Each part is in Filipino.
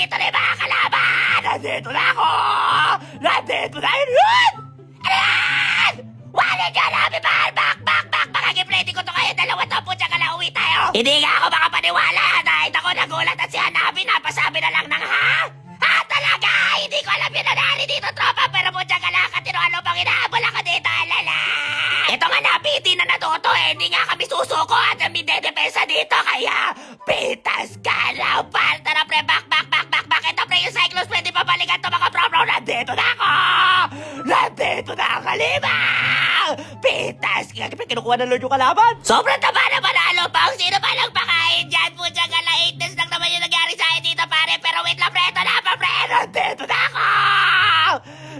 Nandito na yung mga kalaban! Nandito na ako! Nandito na yun! Ano yan? Wala dyan namin mahal! Back! Makakipletin ko to kayo dalawa to po dyan ka na uwi tayo! Hindi nga ako makapaniwala dahil ako nagulat at si Hanabi napasabi na lang ng ha? Ha talaga? Hindi ko alam yun nangyari dito tropa pero po dyan ka lang ano bang inahabol ako dito alala! Ito nga Nabi, hindi na natuto eh! Hindi nga kami susuko at kami dedepensa dito kaya pitas ka lang pal! Tara pre, back! Ito pre yung Cyclones pwede pa balikan to mga bro! Nandito na ako! Nandito na ang kalimaw! Pitas ka! Kinukuha ng Lord yung kalaban! Sobrang taba na manalo pa! Sino ba lang pakain dyan? Putsang ka lang 8 days lang naman yung nangyari sa akin dito pare! Pero wait lang pre! Ito na pa pre! Nandito na ako!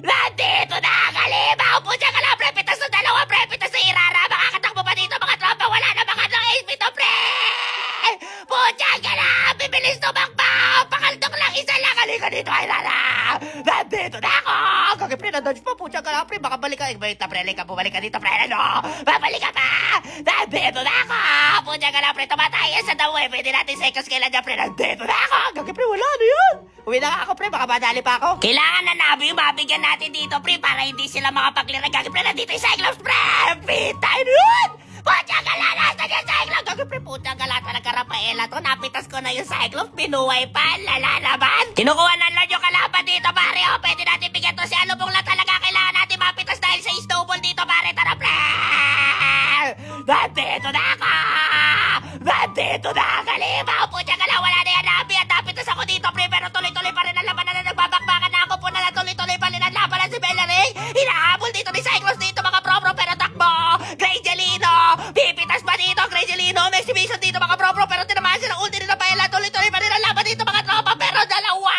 Nandito na ang kalimaw! Putsang ka lang pre! Pitas na dalawa pre! Pitas na irara! Makakatakbo pa dito mga tropa! Wala na mga no HP to pre! Putsang ka lang! Bibilis tumakbo! Pakaldok lang isa lang! Halika dito ay rara! Nandito na ako! Kaki pre, na-dodge pa! Putsang ka lang pre! Baka balik ka! Balik na pre! Halika bumalik ka dito pre! Ano? Babalik ka pa! Nandito na ako! Putsang ka lang pre! Tumatay yan sa daw eh! Pwede natin sa ikaskailan dyan pre! Nandito na ako! Kaki pre, wala na yun! Uwi na ako pre! Baka madali pa ako! Kailangan na Nabi yung mabigyan natin dito pre! Para hindi sila makapaglira! Kaki pre, nandito yung Cyclops pre! Pitay nun! Putsang ka lang! Nasa niya Cyclops! Kaki pre, putsang ka lang talaga Rafaela to! Napitas ko na yung Cyclops! Pinuway pa! Lala naman! Kinukuha ng Lord yung kalaban dito pare! O pwede natin bigyan to si Alubong lang talaga! Kailangan natin mapitas dahil sa snowball dito pare! Tara pre! Nandito na ako! Nandito na ang kalimaw! Putsang ka lang! Wala na yan Nabi! At napitas ako dito pre! Pero tuloy-tuloy pa rin ang laban na nagbabakbakan na ako po na tuloy-tuloy pa rin ang laban na si Bellaring! Hinahabol dito ni Cyclops dito mga pro pero takbo! Grangelino! Pipitas pa dito Grangelino! May exhibition dito mga pro pero tinamaan sila ulti ni Rafaela! Tuloy-tuloy pa rin ang laban dito mga tropa pero dalawa!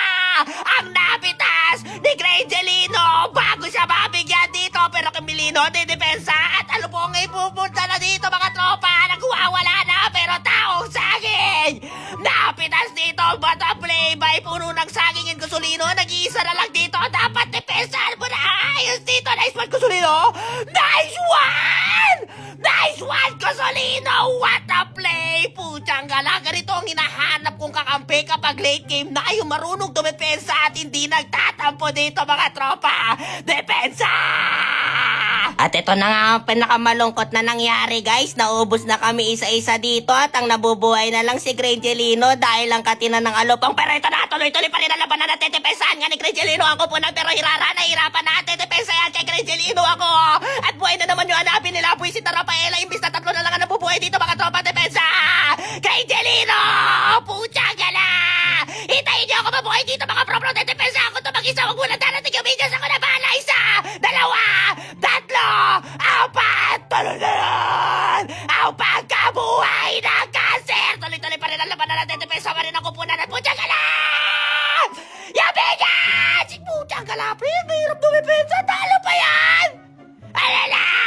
Ang napitas ni Grangelino bago siya mabigyan dito pero Camilino didepensa at Alubong ay pupunta na dito mga tropa! Nagwawala na pero taong saging! Napitas dito bata play by puno ng saging and Gasolino! Nag-iisa na lang dito! Dapat depensahan mo na! Ayos dito! Nice one Gasolino! Nice one! Nice one Gasolino! What a play! Putsang gala! Ganito ang hinahanap kong kakampi kapag late game na yung marunong dumepensa at hindi nagtatampo dito mga tropa! Depensa! At ito na nga ang pinakamalungkot na nangyari guys. Naubos na kami isa-isa dito at ang nabubuhay na lang si Grangelino dahil lang katina ng alupang. Pero ito na, tuloy-tuloy pa rin ang laban na natetepensahan nga ni Grangelino. Ako po na pero nahirapan na natetepensa yan kay Grangelino ako. At buhay na naman yung hanapin nila. Puisit na Rafaela, imbis na tatlo na lang ang nabubuhay dito mga tropa depensa. Grangelino! Pucha gala! Hitayin niyo ako mabuhay dito mga pro depensa. Ako to mag-isa, wag mo lang darating yung videos. Ako na bahala, isa, dalawa, tatlo, apat, tuloy na yun! Ang pagkabuhay ng cancer! Tuloy-tuloy pa rin ang laban na natin. Depensa pa rin ako po na putsang ka lang! Yabigan! Si putsang ka lang, pre! Mahirap dumipensa! Talo pa yan! Alala!